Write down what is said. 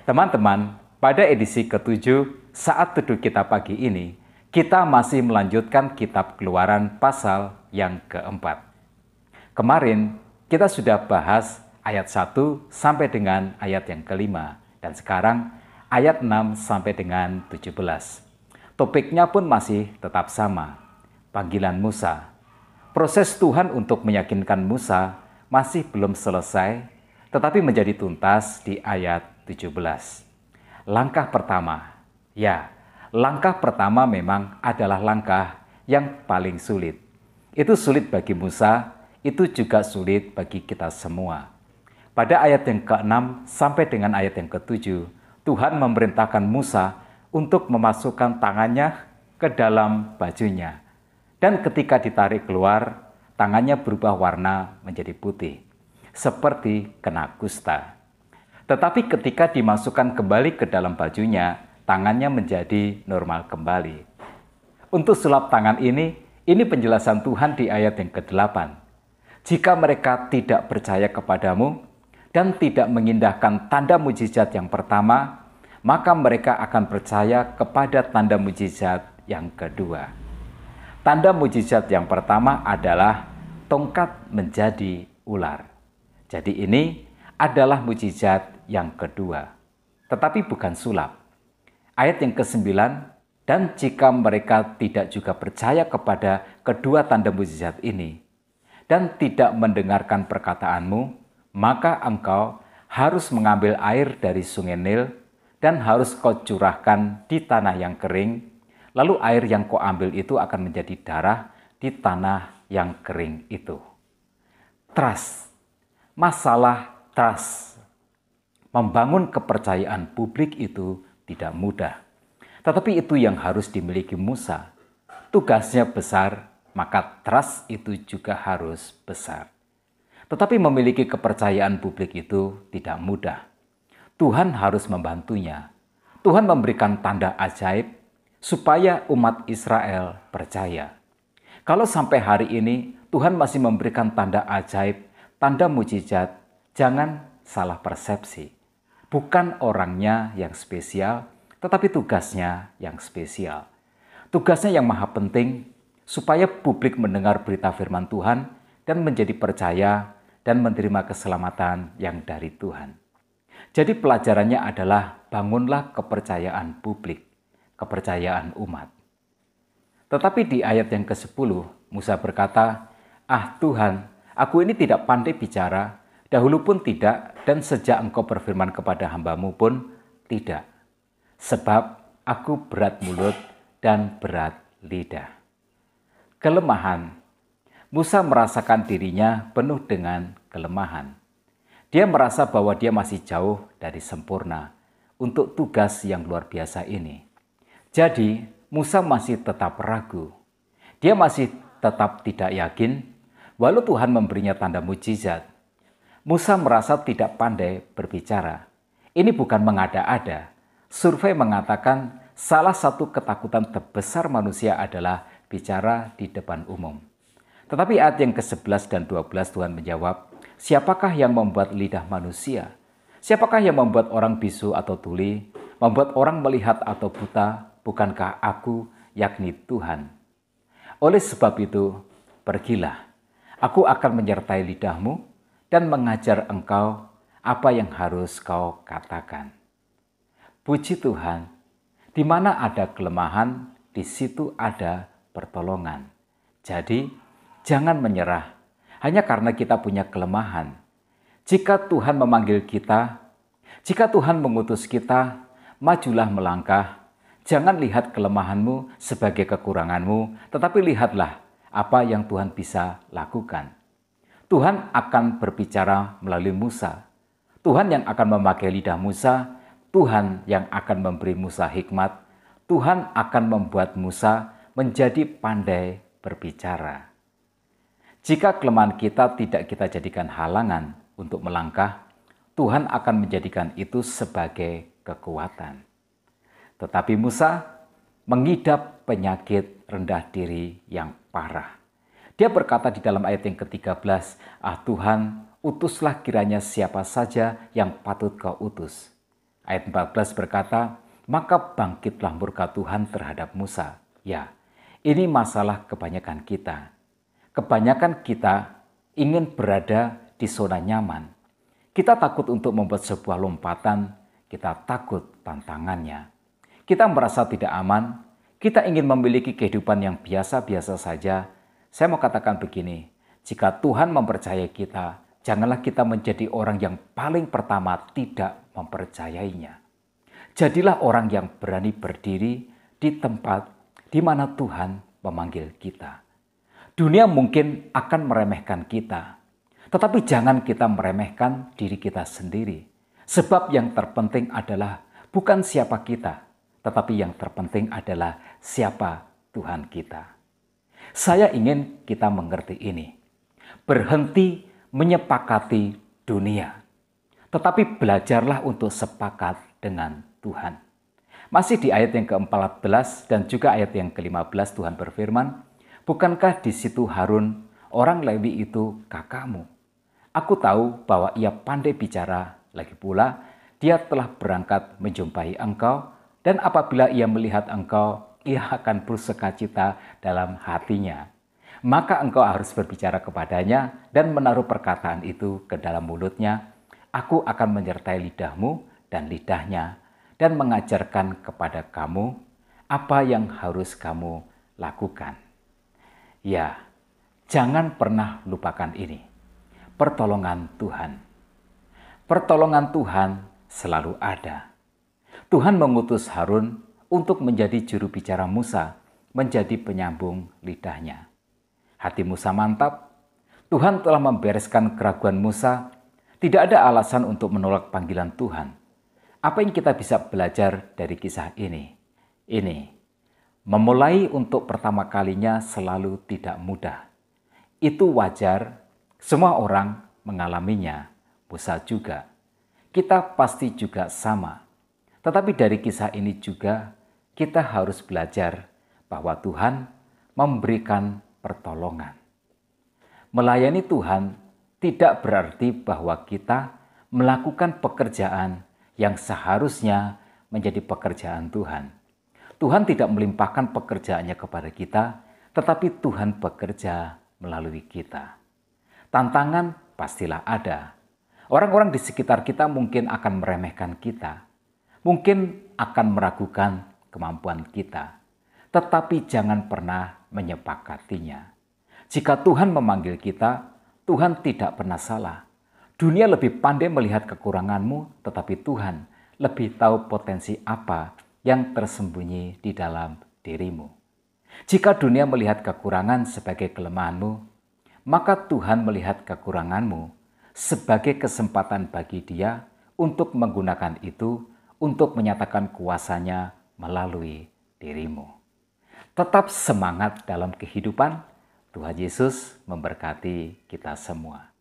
Teman-teman, pada edisi ke-7 saat teduh kita pagi ini, kita masih melanjutkan kitab Keluaran pasal yang keempat. Kemarin kita sudah bahas ayat 1 sampai dengan ayat yang kelima, dan sekarang ayat 6 sampai dengan 17. Topiknya pun masih tetap sama, panggilan Musa. Proses Tuhan untuk meyakinkan Musa masih belum selesai, tetapi menjadi tuntas di ayat 17. Langkah pertama, langkah pertama memang adalah langkah yang paling sulit. Itu sulit bagi Musa, itu juga sulit bagi kita semua. Pada ayat yang ke-6 sampai dengan ayat yang ke-7, Tuhan memerintahkan Musa untuk memasukkan tangannya ke dalam bajunya. Dan ketika ditarik keluar, tangannya berubah warna menjadi putih, seperti kena kusta. Tetapi ketika dimasukkan kembali ke dalam bajunya, tangannya menjadi normal kembali. Untuk sulap tangan ini penjelasan Tuhan di ayat yang ke-8. Jika mereka tidak percaya kepadamu dan tidak mengindahkan tanda mujizat yang pertama, maka mereka akan percaya kepada tanda mujizat yang kedua. Tanda mujizat yang pertama adalah tongkat menjadi ular. Jadi ini adalah mujizat yang kedua, tetapi bukan sulap. Ayat yang ke-9, dan jika mereka tidak juga percaya kepada kedua tanda mujizat ini, dan tidak mendengarkan perkataanmu, maka engkau harus mengambil air dari sungai Nil, dan harus kau curahkan di tanah yang kering, lalu air yang kau ambil itu akan menjadi darah di tanah yang kering itu. Trust, masalah trust. Membangun kepercayaan publik itu tidak mudah. Tetapi itu yang harus dimiliki Musa. Tugasnya besar, maka trust itu juga harus besar. Tetapi memiliki kepercayaan publik itu tidak mudah. Tuhan harus membantunya. Tuhan memberikan tanda ajaib supaya umat Israel percaya. Kalau sampai hari ini Tuhan masih memberikan tanda ajaib, tanda mujizat, jangan salah persepsi. Bukan orangnya yang spesial, tetapi tugasnya yang spesial. Tugasnya yang maha penting supaya publik mendengar berita firman Tuhan dan menjadi percaya dan menerima keselamatan yang dari Tuhan. Jadi pelajarannya adalah bangunlah kepercayaan publik, kepercayaan umat. Tetapi di ayat yang ke-10, Musa berkata, Tuhan, aku ini tidak pandai bicara, dahulu pun tidak, dan sejak engkau berfirman kepada hambamu pun tidak. Sebab aku berat mulut dan berat lidah. Kelemahan. Musa merasakan dirinya penuh dengan kelemahan. Dia merasa bahwa dia masih jauh dari sempurna untuk tugas yang luar biasa ini. Jadi, Musa masih tetap ragu. Dia masih tetap tidak yakin, walau Tuhan memberinya tanda mujizat. Musa merasa tidak pandai berbicara. Ini bukan mengada-ada. Survei mengatakan salah satu ketakutan terbesar manusia adalah bicara di depan umum. Tetapi ayat yang ke-11 dan 12 Tuhan menjawab, siapakah yang membuat lidah manusia? Siapakah yang membuat orang bisu atau tuli? Membuat orang melihat atau buta? Bukankah aku, yakni Tuhan? Oleh sebab itu, pergilah. Aku akan menyertai lidahmu dan mengajar engkau apa yang harus kau katakan. Puji Tuhan, di mana ada kelemahan, di situ ada pertolongan. Jadi, jangan menyerah hanya karena kita punya kelemahan. Jika Tuhan memanggil kita, jika Tuhan mengutus kita, majulah melangkah. Jangan lihat kelemahanmu sebagai kekuranganmu, tetapi lihatlah apa yang Tuhan bisa lakukan. Tuhan akan berbicara melalui Musa. Tuhan yang akan memakai lidah Musa, Tuhan yang akan memberi Musa hikmat, Tuhan akan membuat Musa menjadi pandai berbicara. Jika kelemahan kita tidak kita jadikan halangan untuk melangkah, Tuhan akan menjadikan itu sebagai kekuatan. Tetapi Musa mengidap penyakit rendah diri yang parah. Dia berkata di dalam ayat yang ke-13, Tuhan, utuslah kiranya siapa saja yang patut kau utus. Ayat 14 berkata, maka bangkitlah murka Tuhan terhadap Musa. Ya, ini masalah kebanyakan kita. Kebanyakan kita ingin berada di zona nyaman. Kita takut untuk membuat sebuah lompatan, kita takut tantangannya. Kita merasa tidak aman, kita ingin memiliki kehidupan yang biasa-biasa saja. Saya mau katakan begini, jika Tuhan mempercayai kita, janganlah kita menjadi orang yang paling pertama tidak mempercayainya. Jadilah orang yang berani berdiri di tempat di mana Tuhan memanggil kita. Dunia mungkin akan meremehkan kita, tetapi jangan kita meremehkan diri kita sendiri. Sebab yang terpenting adalah bukan siapa kita, tetapi yang terpenting adalah siapa Tuhan kita. Saya ingin kita mengerti ini. Berhenti menyepakati dunia, tetapi belajarlah untuk sepakat dengan Tuhan. Masih di ayat yang ke-14 dan juga ayat yang ke-15 Tuhan berfirman, bukankah di situ Harun, orang Lewi itu kakakmu? Aku tahu bahwa ia pandai bicara, lagi pula dia telah berangkat menjumpai engkau, dan apabila ia melihat engkau, ia akan bersukacita dalam hatinya. Maka engkau harus berbicara kepadanya dan menaruh perkataan itu ke dalam mulutnya. Aku akan menyertai lidahmu dan lidahnya, dan mengajarkan kepada kamu apa yang harus kamu lakukan. Ya, jangan pernah lupakan ini. Pertolongan Tuhan. Pertolongan Tuhan selalu ada. Tuhan mengutus Harun untuk menjadi juru bicara Musa, menjadi penyambung lidahnya. Hati Musa mantap. Tuhan telah membereskan keraguan Musa. Tidak ada alasan untuk menolak panggilan Tuhan. Apa yang kita bisa belajar dari kisah ini? Ini, memulai untuk pertama kalinya selalu tidak mudah. Itu wajar, semua orang mengalaminya, Musa juga. Kita pasti juga sama. Tetapi dari kisah ini juga kita harus belajar bahwa Tuhan memberikan pertolongan. Melayani Tuhan tidak berarti bahwa kita melakukan pekerjaan yang seharusnya menjadi pekerjaan Tuhan. Tuhan tidak melimpahkan pekerjaannya kepada kita, tetapi Tuhan bekerja melalui kita. Tantangan pastilah ada. Orang-orang di sekitar kita mungkin akan meremehkan kita, mungkin akan meragukan kemampuan kita, tetapi jangan pernah menyepakatinya. Jika Tuhan memanggil kita, Tuhan tidak pernah salah. Dunia lebih pandai melihat kekuranganmu, tetapi Tuhan lebih tahu potensi apa yang tersembunyi di dalam dirimu. Jika dunia melihat kekurangan sebagai kelemahanmu, maka Tuhan melihat kekuranganmu sebagai kesempatan bagi Dia untuk menggunakan itu untuk menyatakan kuasanya melalui dirimu. Tetap semangat dalam kehidupan. Tuhan Yesus memberkati kita semua.